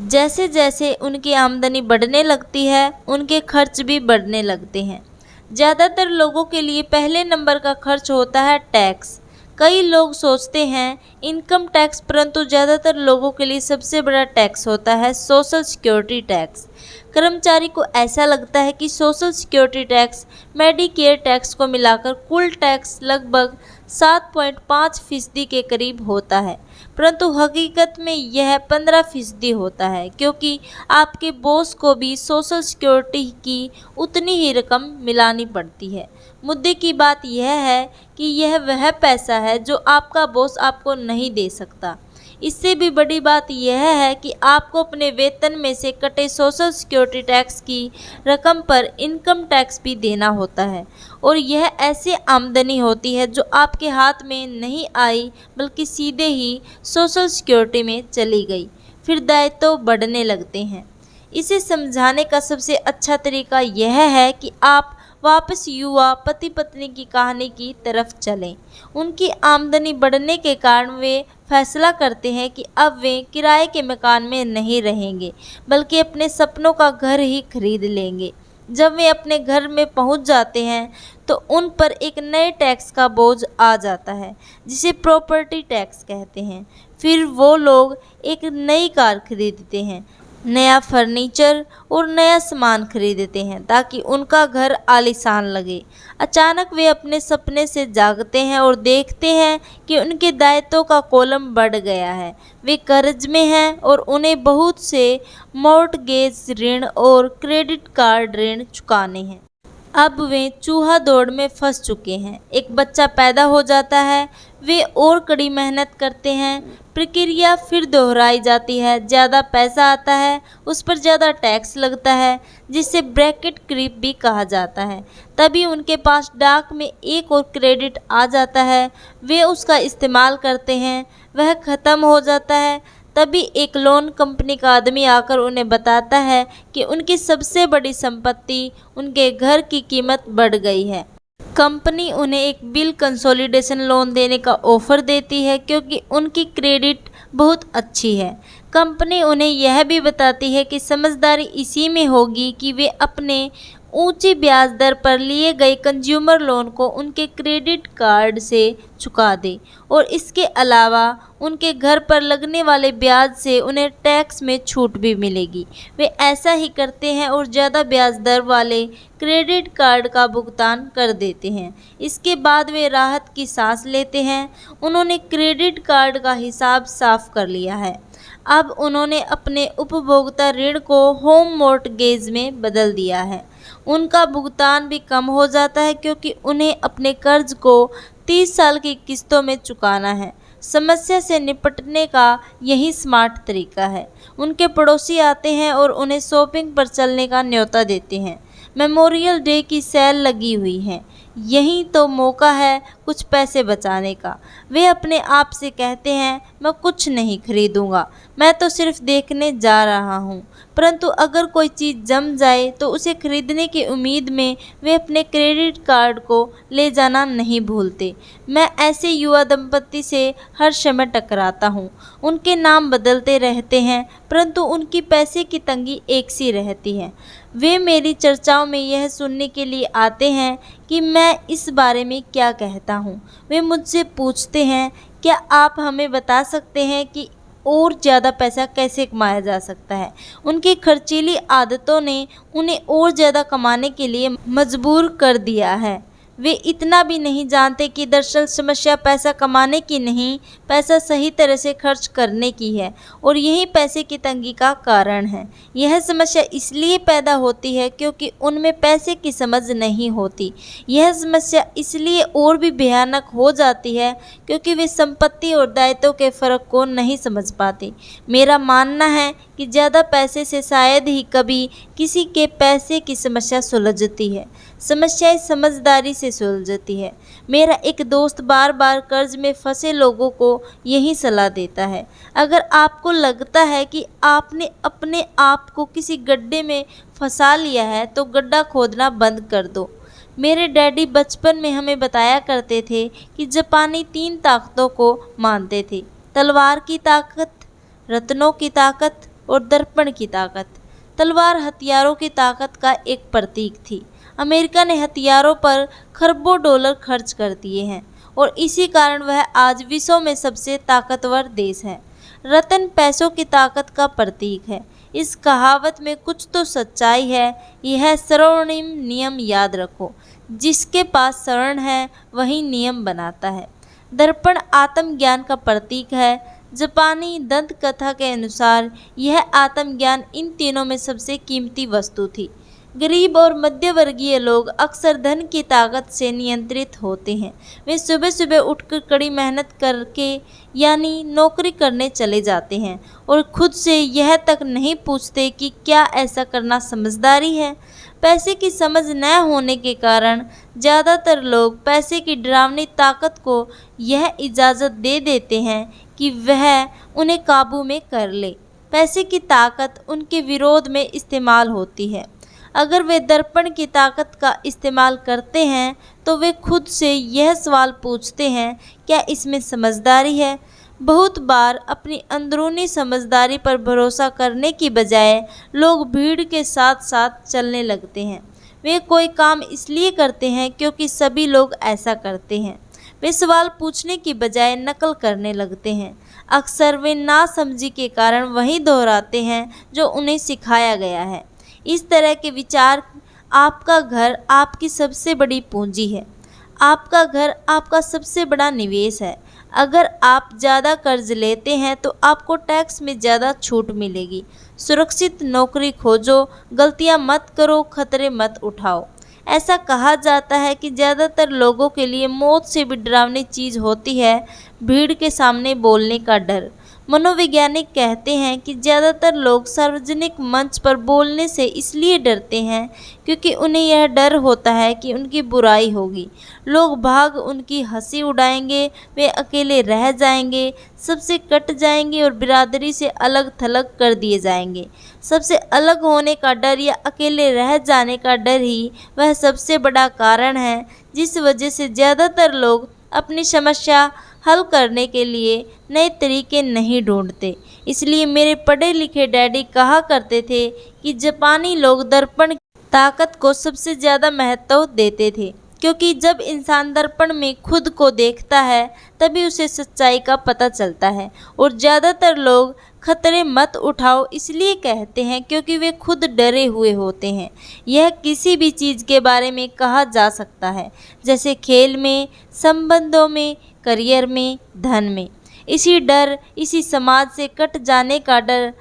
जैसे जैसे उनकी आमदनी बढ़ने लगती है, उनके खर्च भी बढ़ने लगते हैं। ज़्यादातर लोगों के लिए पहले नंबर का खर्च होता है टैक्स। कई लोग सोचते हैं इनकम टैक्स, परंतु ज़्यादातर लोगों के लिए सबसे बड़ा टैक्स होता है सोशल सिक्योरिटी टैक्स। कर्मचारी को ऐसा लगता है कि social security tax, Medicare tax को मिलाकर कुल टैक्स लगभग 7.5% के करीब होता है, परंतु हकीकत में यह 15% होता है, क्योंकि आपके बॉस को भी सोशल सिक्योरिटी की उतनी ही रकम मिलानी पड़ती है। मुद्दे की बात यह है कि यह वह पैसा है जो आपका बॉस आपको नहीं दे सकता। इससे भी बड़ी बात यह है कि आपको अपने वेतन में से कटे सोशल सिक्योरिटी टैक्स की रकम पर इनकम टैक्स भी देना होता है, और यह ऐसी आमदनी होती है जो आपके हाथ में नहीं आई बल्कि सीधे ही सोशल सिक्योरिटी में चली गई। फिर दायित्व बढ़ने लगते हैं। इसे समझाने का सबसे अच्छा तरीका यह है कि आप वापस युवा पति पत्नी की कहानी की तरफ चलें। उनकी आमदनी बढ़ने के कारण वे फैसला करते हैं कि अब वे किराए के मकान में नहीं रहेंगे, बल्कि अपने सपनों का घर ही खरीद लेंगे। जब वे अपने घर में पहुंच जाते हैं तो उन पर एक नए टैक्स का बोझ आ जाता है, जिसे प्रॉपर्टी टैक्स कहते हैं। फिर वो लोग एक नई कार खरीदते हैं, नया फर्नीचर और नया सामान खरीदते हैं ताकि उनका घर आलीशान लगे। अचानक वे अपने सपने से जागते हैं और देखते हैं कि उनके दायित्वों का कॉलम बढ़ गया है। वे कर्ज में हैं और उन्हें बहुत से मॉर्टगेज ऋण और क्रेडिट कार्ड ऋण चुकाने हैं। अब वे चूहा दौड़ में फंस चुके हैं। एक बच्चा पैदा हो जाता है, वे और कड़ी मेहनत करते हैं, प्रक्रिया फिर दोहराई जाती है। ज़्यादा पैसा आता है, उस पर ज़्यादा टैक्स लगता है, जिसे ब्रैकेट क्रीप भी कहा जाता है। तभी उनके पास डाक में एक और क्रेडिट आ जाता है, वे उसका इस्तेमाल करते हैं, वह ख़त्म हो जाता है। तभी एक लोन कंपनी का आदमी आकर उन्हें बताता है कि उनकी सबसे बड़ी संपत्ति, उनके घर की कीमत बढ़ गई है। कंपनी उन्हें एक बिल कंसोलिडेशन लोन देने का ऑफ़र देती है, क्योंकि उनकी क्रेडिट बहुत अच्छी है। कंपनी उन्हें यह भी बताती है कि समझदारी इसी में होगी कि वे अपने ऊंची ब्याज दर पर लिए गए कंज्यूमर लोन को उनके क्रेडिट कार्ड से चुका दे, और इसके अलावा उनके घर पर लगने वाले ब्याज से उन्हें टैक्स में छूट भी मिलेगी। वे ऐसा ही करते हैं और ज़्यादा ब्याज दर वाले क्रेडिट कार्ड का भुगतान कर देते हैं। इसके बाद वे राहत की सांस लेते हैं। उन्होंने क्रेडिट कार्ड का हिसाब साफ कर लिया है। अब उन्होंने अपने उपभोक्ता ऋण को होम मॉर्टगेज में बदल दिया है। उनका भुगतान भी कम हो जाता है, क्योंकि उन्हें अपने कर्ज को 30 साल की किस्तों में चुकाना है। समस्या से निपटने का यही स्मार्ट तरीका है। उनके पड़ोसी आते हैं और उन्हें शॉपिंग पर चलने का न्योता देते हैं। मेमोरियल डे की सेल लगी हुई है, यही तो मौका है कुछ पैसे बचाने का। वे अपने आप से कहते हैं, मैं कुछ नहीं खरीदूंगा, मैं तो सिर्फ देखने जा रहा हूँ। परंतु अगर कोई चीज़ जम जाए तो उसे खरीदने की उम्मीद में वे अपने क्रेडिट कार्ड को ले जाना नहीं भूलते। मैं ऐसे युवा दंपति से हर समय टकराता हूँ। उनके नाम बदलते रहते हैं परंतु उनकी पैसे की तंगी एक सी रहती है। वे मेरी चर्चाओं में यह सुनने के लिए आते हैं कि मैं इस बारे में क्या कहता हूँ। वे मुझसे पूछते हैं, क्या आप हमें बता सकते हैं कि और ज़्यादा पैसा कैसे कमाया जा सकता है। उनकी खर्चीली आदतों ने उन्हें और ज़्यादा कमाने के लिए मजबूर कर दिया है। वे इतना भी नहीं जानते कि दरअसल समस्या पैसा कमाने की नहीं, पैसा सही तरह से खर्च करने की है और यही पैसे की तंगी का कारण है। यह समस्या इसलिए पैदा होती है क्योंकि उनमें पैसे की समझ नहीं होती। यह समस्या इसलिए और भी भयानक हो जाती है क्योंकि वे संपत्ति और दायित्व के फ़र्क को नहीं समझ पाते। मेरा मानना है कि ज़्यादा पैसे से शायद ही कभी किसी के पैसे की समस्या सुलझती है। समस्याएं समझदारी से सुलझती है। मेरा एक दोस्त बार बार कर्ज में फंसे लोगों को यही सलाह देता है। अगर आपको लगता है कि आपने अपने आप को किसी गड्ढे में फंसा लिया है तो गड्ढा खोदना बंद कर दो। मेरे डैडी बचपन में हमें बताया करते थे कि जापानी 3 ताकतों को मानते थे: तलवार की ताकत, रत्नों की ताकत और दर्पण की ताकत। तलवार हथियारों की ताकत का एक प्रतीक थी। अमेरिका ने हथियारों पर खरबों डॉलर खर्च कर दिए हैं और इसी कारण वह आज विश्व में सबसे ताकतवर देश है। रत्न पैसों की ताकत का प्रतीक है। इस कहावत में कुछ तो सच्चाई है। यह स्वर्णिम नियम याद रखो: जिसके पास स्वर्ण है वही नियम बनाता है। दर्पण आत्मज्ञान का प्रतीक है। जापानी दंत कथा के अनुसार यह आत्मज्ञान इन तीनों में सबसे कीमती वस्तु थी। गरीब और मध्यवर्गीय लोग अक्सर धन की ताकत से नियंत्रित होते हैं। वे सुबह सुबह उठकर कड़ी मेहनत करके यानी नौकरी करने चले जाते हैं और खुद से यह तक नहीं पूछते कि क्या ऐसा करना समझदारी है। पैसे की समझ न होने के कारण ज़्यादातर लोग पैसे की डरावनी ताकत को यह इजाज़त दे देते हैं कि वह उन्हें काबू में कर ले। पैसे की ताकत उनके विरोध में इस्तेमाल होती है। अगर वे दर्पण की ताकत का इस्तेमाल करते हैं तो वे खुद से यह सवाल पूछते हैं, क्या इसमें समझदारी है। बहुत बार अपनी अंदरूनी समझदारी पर भरोसा करने की बजाय लोग भीड़ के साथ साथ चलने लगते हैं। वे कोई काम इसलिए करते हैं क्योंकि सभी लोग ऐसा करते हैं। वे सवाल पूछने की बजाय नकल करने लगते हैं। अक्सर वे नासमझी के कारण वही दोहराते हैं जो उन्हें सिखाया गया है। इस तरह के विचार: आपका घर आपकी सबसे बड़ी पूंजी है, आपका घर आपका सबसे बड़ा निवेश है। अगर आप ज़्यादा कर्ज लेते हैं तो आपको टैक्स में ज़्यादा छूट मिलेगी। सुरक्षित नौकरी खोजो, गलतियां मत करो, खतरे मत उठाओ। ऐसा कहा जाता है कि ज़्यादातर लोगों के लिए मौत से भी डरावनी चीज़ होती है भीड़ के सामने बोलने का डर। मनोवैज्ञानिक कहते हैं कि ज़्यादातर लोग सार्वजनिक मंच पर बोलने से इसलिए डरते हैं क्योंकि उन्हें यह डर होता है कि उनकी बुराई होगी, लोग भाग उनकी हंसी उड़ाएंगे, वे अकेले रह जाएंगे, सबसे कट जाएंगे और बिरादरी से अलग थलग कर दिए जाएंगे। सबसे अलग होने का डर या अकेले रह जाने का डर ही वह सबसे बड़ा कारण है जिस वजह से ज़्यादातर लोग अपनी समस्या हल करने के लिए नए तरीके नहीं ढूंढते। इसलिए मेरे पढ़े लिखे डैडी कहा करते थे कि जापानी लोग दर्पण की ताकत को सबसे ज़्यादा महत्व देते थे, क्योंकि जब इंसान दर्पण में खुद को देखता है तभी उसे सच्चाई का पता चलता है। और ज़्यादातर लोग खतरे मत उठाओ इसलिए कहते हैं क्योंकि वे खुद डरे हुए होते हैं। यह किसी भी चीज़ के बारे में कहा जा सकता है, जैसे खेल में, संबंधों में, करियर में, धन में। इसी डर, इसी समाज से कट जाने का डर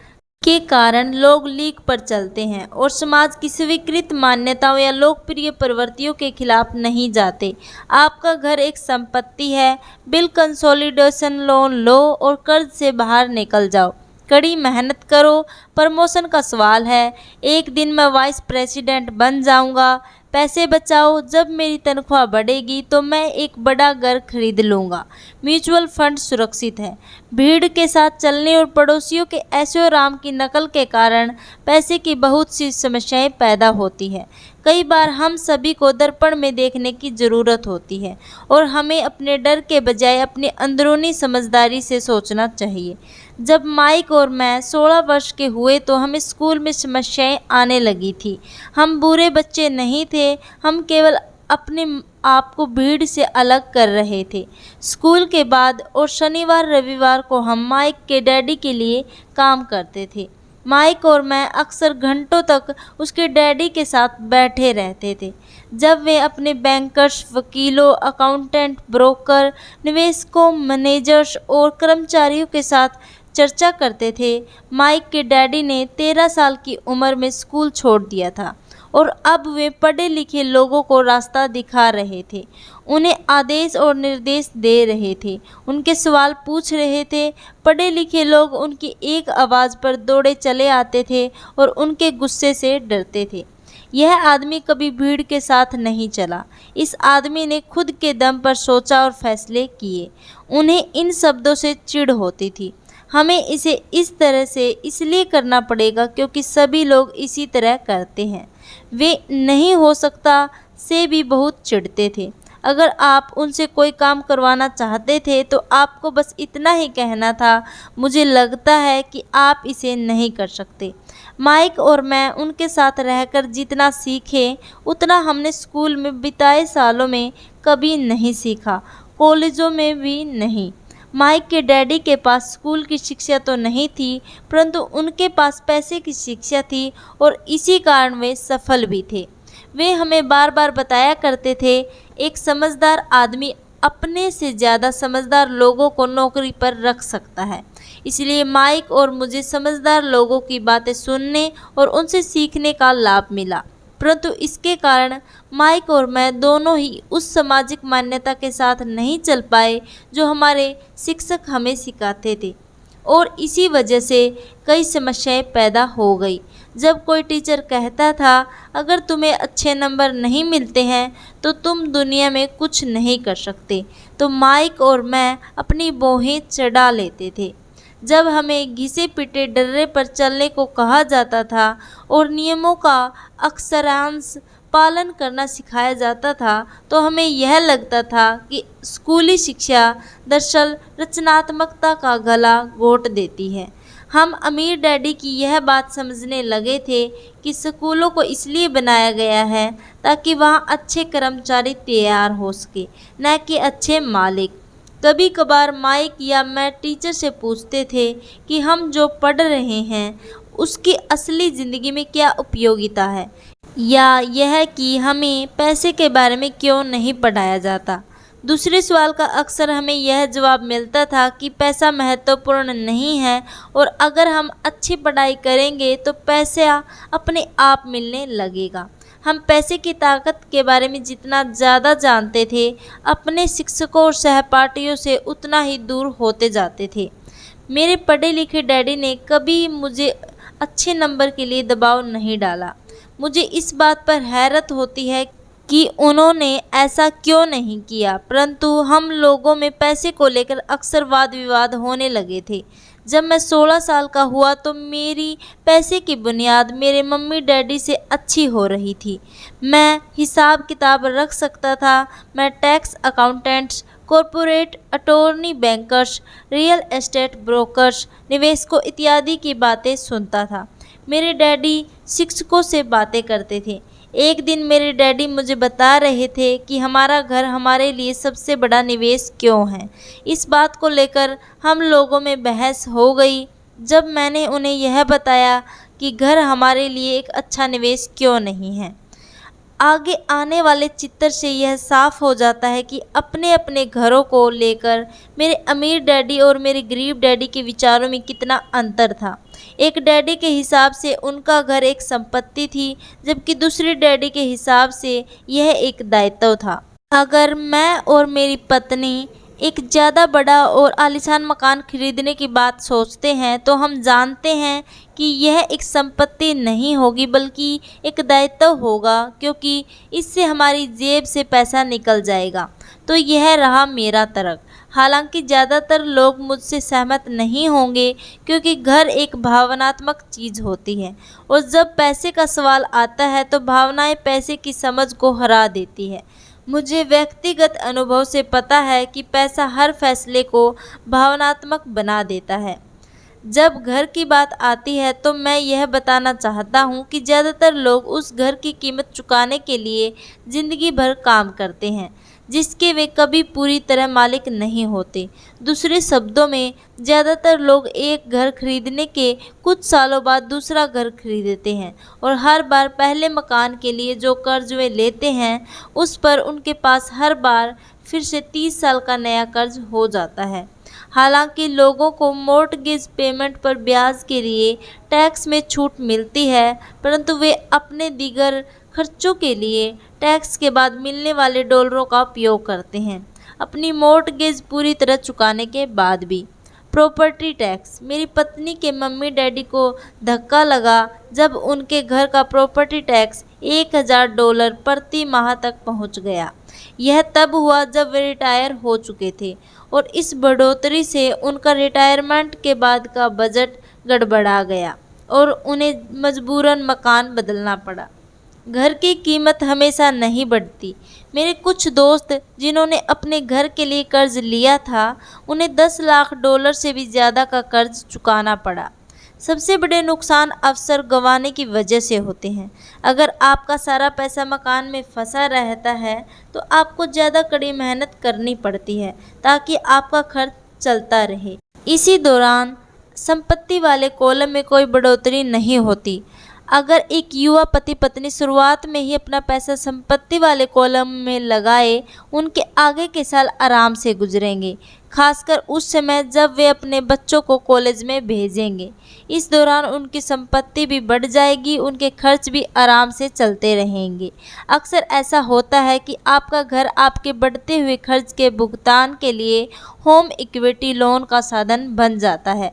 के कारण लोग लीक पर चलते हैं और समाज की स्वीकृत मान्यताओं या लोकप्रिय प्रवृत्तियों के खिलाफ नहीं जाते। आपका घर एक संपत्ति है। बिल कंसोलिडेशन लोन लो और कर्ज से बाहर निकल जाओ। कड़ी मेहनत करो। प्रमोशन का सवाल है, एक दिन मैं वाइस प्रेसिडेंट बन जाऊंगा। पैसे बचाओ, जब मेरी तनख्वाह बढ़ेगी तो मैं एक बड़ा घर खरीद लूँगा। म्यूचुअल फंड सुरक्षित है। भीड़ के साथ चलने और पड़ोसियों के ऐशो-आराम की नकल के कारण पैसे की बहुत सी समस्याएं पैदा होती है। कई बार हम सभी को दर्पण में देखने की ज़रूरत होती है और हमें अपने डर के बजाय अपनी अंदरूनी समझदारी से सोचना चाहिए। जब माइक और मैं 16 वर्ष के हुए तो हमें स्कूल में समस्याएं आने लगी थी। हम बुरे बच्चे नहीं थे, हम केवल अपने आप को भीड़ से अलग कर रहे थे। स्कूल के बाद और शनिवार रविवार को हम माइक के डैडी के लिए काम करते थे। माइक और मैं अक्सर घंटों तक उसके डैडी के साथ बैठे रहते थे। जब वे अपने बैंकर्स, वकीलों, अकाउंटेंट, ब्रोकर, निवेशकों, मैनेजर्स और कर्मचारियों के साथ चर्चा करते थे। माइक के डैडी ने 13 साल की उम्र में स्कूल छोड़ दिया था और अब वे पढ़े लिखे लोगों को रास्ता दिखा रहे थे, उन्हें आदेश और निर्देश दे रहे थे, उनके सवाल पूछ रहे थे। पढ़े लिखे लोग उनकी एक आवाज़ पर दौड़े चले आते थे और उनके गुस्से से डरते थे। यह आदमी कभी भीड़ के साथ नहीं चला। इस आदमी ने खुद के दम पर सोचा और फैसले किए। उन्हें इन शब्दों से चिढ़ होती थी, हमें इसे इस तरह से इसलिए करना पड़ेगा क्योंकि सभी लोग इसी तरह करते हैं। वे नहीं हो सकता से भी बहुत चिढ़ते थे। अगर आप उनसे कोई काम करवाना चाहते थे तो आपको बस इतना ही कहना था, मुझे लगता है कि आप इसे नहीं कर सकते। माइक और मैं उनके साथ रहकर जितना सीखे उतना हमने स्कूल में बिताए सालों में कभी नहीं सीखा, कॉलेजों में भी नहीं। माइक के डैडी के पास स्कूल की शिक्षा तो नहीं थी, परंतु उनके पास पैसे की शिक्षा थी और इसी कारण वे सफल भी थे। वे हमें बार बार बताया करते थे, एक समझदार आदमी अपने से ज़्यादा समझदार लोगों को नौकरी पर रख सकता है। इसलिए माइक और मुझे समझदार लोगों की बातें सुनने और उनसे सीखने का लाभ मिला, परंतु इसके कारण माइक और मैं दोनों ही उस सामाजिक मान्यता के साथ नहीं चल पाए जो हमारे शिक्षक हमें सिखाते थे और इसी वजह से कई समस्याएं पैदा हो गई। जब कोई टीचर कहता था, अगर तुम्हें अच्छे नंबर नहीं मिलते हैं तो तुम दुनिया में कुछ नहीं कर सकते, तो माइक और मैं अपनी भौहें चढ़ा लेते थे। जब हमें घिसे पिटे डर्रे पर चलने को कहा जाता था और नियमों का अक्षरांश पालन करना सिखाया जाता था तो हमें यह लगता था कि स्कूली शिक्षा दरअसल रचनात्मकता का गला घोंट देती है। हम अमीर डैडी की यह बात समझने लगे थे कि स्कूलों को इसलिए बनाया गया है ताकि वहाँ अच्छे कर्मचारी तैयार हो सके, न कि अच्छे मालिक। कभी कभार माइक या मैं टीचर से पूछते थे कि हम जो पढ़ रहे हैं उसकी असली ज़िंदगी में क्या उपयोगिता है, या यह कि हमें पैसे के बारे में क्यों नहीं पढ़ाया जाता। दूसरे सवाल का अक्सर हमें यह जवाब मिलता था कि पैसा महत्वपूर्ण नहीं है और अगर हम अच्छी पढ़ाई करेंगे तो पैसा अपने आप मिलने लगेगा। हम पैसे की ताकत के बारे में जितना ज़्यादा जानते थे, अपने शिक्षकों और सहपाठियों से उतना ही दूर होते जाते थे। मेरे पढ़े लिखे डैडी ने कभी मुझे अच्छे नंबर के लिए दबाव नहीं डाला। मुझे इस बात पर हैरत होती है कि उन्होंने ऐसा क्यों नहीं किया, परंतु हम लोगों में पैसे को लेकर अक्सर वाद विवाद होने लगे थे। जब मैं 16 साल का हुआ तो मेरी पैसे की बुनियाद मेरे मम्मी डैडी से अच्छी हो रही थी। मैं हिसाब किताब रख सकता था। मैं tax accountants, corporate attorney, bankers, real estate brokers, निवेशकों इत्यादि की बातें सुनता था। मेरे डैडी शिक्षकों से बातें करते थे। एक दिन मेरे डैडी मुझे बता रहे थे कि हमारा घर हमारे लिए सबसे बड़ा निवेश क्यों है। इस बात को लेकर हम लोगों में बहस हो गई। जब मैंने उन्हें यह बताया कि घर हमारे लिए एक अच्छा निवेश क्यों नहीं है, आगे आने वाले चित्र से यह साफ हो जाता है कि अपने अपने घरों को लेकर मेरे अमीर डैडी और मेरे गरीब डैडी के विचारों में कितना अंतर था। एक डैडी के हिसाब से उनका घर एक संपत्ति थी, जबकि दूसरे डैडी के हिसाब से यह एक दायित्व था। अगर मैं और मेरी पत्नी एक ज़्यादा बड़ा और आलीशान मकान खरीदने की बात सोचते हैं तो हम जानते हैं कि यह एक संपत्ति नहीं होगी बल्कि एक दायित्व होगा, क्योंकि इससे हमारी जेब से पैसा निकल जाएगा। तो यह रहा मेरा तर्क। हालांकि ज़्यादातर लोग मुझसे सहमत नहीं होंगे, क्योंकि घर एक भावनात्मक चीज़ होती है और जब पैसे का सवाल आता है तो भावनाएं पैसे की समझ को हरा देती है। मुझे व्यक्तिगत अनुभव से पता है कि पैसा हर फैसले को भावनात्मक बना देता है। जब घर की बात आती है तो मैं यह बताना चाहता हूँ कि ज़्यादातर लोग उस घर की कीमत चुकाने के लिए ज़िंदगी भर काम करते हैं जिसके वे कभी पूरी तरह मालिक नहीं होते। दूसरे शब्दों में, ज़्यादातर लोग एक घर खरीदने के कुछ सालों बाद दूसरा घर खरीदते हैं और हर बार पहले मकान के लिए जो कर्ज वे लेते हैं उस पर उनके पास हर बार फिर से 30 साल का नया कर्ज हो जाता है। हालांकि लोगों को मॉर्टगेज पेमेंट पर ब्याज के लिए टैक्स में छूट मिलती है, परंतु वे अपने दीगर खर्चों के लिए टैक्स के बाद मिलने वाले डॉलरों का उपयोग करते हैं, अपनी मॉर्टगेज पूरी तरह चुकाने के बाद भी। Property tax. मेरी पत्नी के मम्मी डैडी को धक्का लगा जब उनके घर का प्रॉपर्टी टैक्स $1000 प्रति माह तक पहुंच गया। यह तब हुआ जब वे रिटायर हो चुके थे और इस बढ़ोतरी से उनका रिटायरमेंट के बाद का बजट गड़बड़ा गया और उन्हें मजबूरन मकान बदलना पड़ा। घर की कीमत हमेशा नहीं बढ़ती। मेरे कुछ दोस्त जिन्होंने अपने घर के लिए कर्ज लिया था, उन्हें $10 लाख से भी ज़्यादा का कर्ज चुकाना पड़ा। सबसे बड़े नुकसान अवसर गंवाने की वजह से होते हैं। अगर आपका सारा पैसा मकान में फंसा रहता है तो आपको ज़्यादा कड़ी मेहनत करनी पड़ती है ताकि आपका खर्च चलता रहे। इसी दौरान संपत्ति वाले कॉलम में कोई बढ़ोतरी नहीं होती। अगर एक युवा पति पत्नी शुरुआत में ही अपना पैसा संपत्ति वाले कॉलम में लगाए, उनके आगे के साल आराम से गुजरेंगे, खासकर उस समय जब वे अपने बच्चों को कॉलेज में भेजेंगे। इस दौरान उनकी संपत्ति भी बढ़ जाएगी, उनके खर्च भी आराम से चलते रहेंगे। अक्सर ऐसा होता है कि आपका घर आपके बढ़ते हुए खर्च के भुगतान के लिए होम इक्विटी लोन का साधन बन जाता है।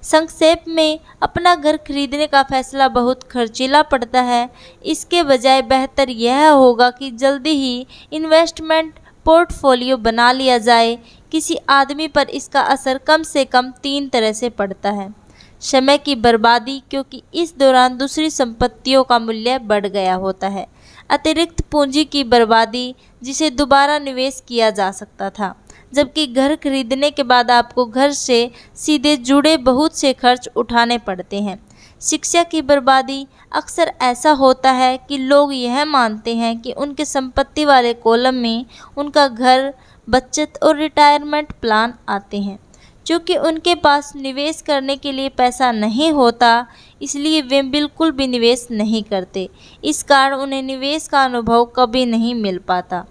संक्षेप में, अपना घर खरीदने का फैसला बहुत खर्चीला पड़ता है। इसके बजाय बेहतर यह होगा कि जल्दी ही इन्वेस्टमेंट पोर्टफोलियो बना लिया जाए। किसी आदमी पर इसका असर कम से कम 3 तरह से पड़ता है। समय की बर्बादी, क्योंकि इस दौरान दूसरी संपत्तियों का मूल्य बढ़ गया होता है। अतिरिक्त पूंजी की बर्बादी, जिसे दोबारा निवेश किया जा सकता था, जबकि घर खरीदने के बाद आपको घर से सीधे जुड़े बहुत से खर्च उठाने पड़ते हैं। शिक्षा की बर्बादी। अक्सर ऐसा होता है कि लोग यह मानते हैं कि उनके संपत्ति वाले कॉलम में उनका घर, बचत और रिटायरमेंट प्लान आते हैं। क्योंकि उनके पास निवेश करने के लिए पैसा नहीं होता, इसलिए वे बिल्कुल भी निवेश नहीं करते। इस कारण उन्हें निवेश का अनुभव कभी नहीं मिल पाता।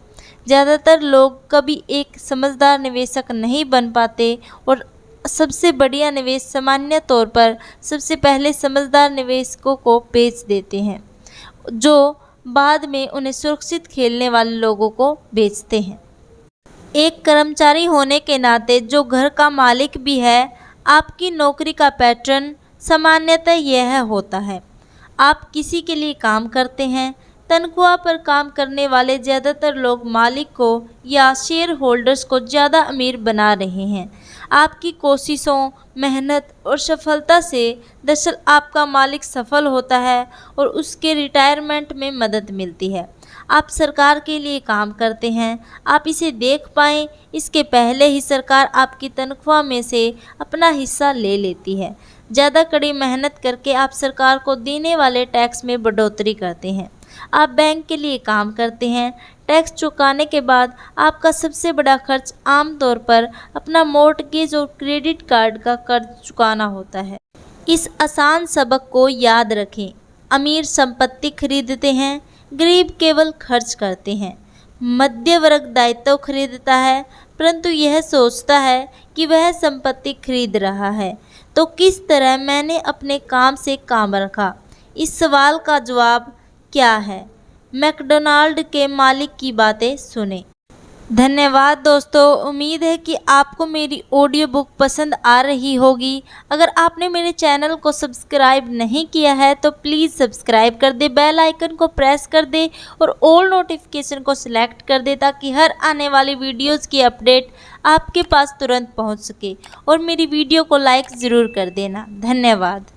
ज़्यादातर लोग कभी एक समझदार निवेशक नहीं बन पाते और सबसे बढ़िया निवेश सामान्य तौर पर सबसे पहले समझदार निवेशकों को बेच देते हैं, जो बाद में उन्हें सुरक्षित खेलने वाले लोगों को बेचते हैं। एक कर्मचारी होने के नाते जो घर का मालिक भी है, आपकी नौकरी का पैटर्न सामान्यतः यह होता है। आप किसी के लिए काम करते हैं। तनख्वाह पर काम करने वाले ज़्यादातर लोग मालिक को या शेयर होल्डर्स को ज़्यादा अमीर बना रहे हैं। आपकी कोशिशों, मेहनत और सफलता से दरअसल आपका मालिक सफल होता है और उसके रिटायरमेंट में मदद मिलती है। आप सरकार के लिए काम करते हैं। आप इसे देख पाएँ, इसके पहले ही सरकार आपकी तनख्वाह में से अपना हिस्सा ले लेती है। ज़्यादा कड़ी मेहनत करके आप सरकार को देने वाले टैक्स में बढ़ोतरी करते हैं। आप बैंक के लिए काम करते हैं। टैक्स चुकाने के बाद आपका सबसे बड़ा खर्च आमतौर पर अपना मॉर्टगेज और क्रेडिट कार्ड का कर्ज चुकाना होता है। इस आसान सबक को याद रखें। अमीर संपत्ति खरीदते हैं, गरीब केवल खर्च करते हैं। मध्य वर्ग दायित्व खरीदता है, परंतु यह सोचता है कि वह संपत्ति खरीद रहा है तो किस तरह मैंने अपने काम से काम रखा। इस सवाल का जवाब क्या है? मैकडोनाल्ड के मालिक की बातें सुने। धन्यवाद दोस्तों। उम्मीद है कि आपको मेरी ऑडियो बुक पसंद आ रही होगी। अगर आपने मेरे चैनल को सब्सक्राइब नहीं किया है तो प्लीज़ सब्सक्राइब कर दे, बेल आइकन को प्रेस कर दे और ऑल नोटिफिकेशन को सिलेक्ट कर दे ताकि हर आने वाली वीडियोस की अपडेट आपके पास तुरंत पहुंच सके। और मेरी वीडियो को लाइक ज़रूर कर देना। धन्यवाद।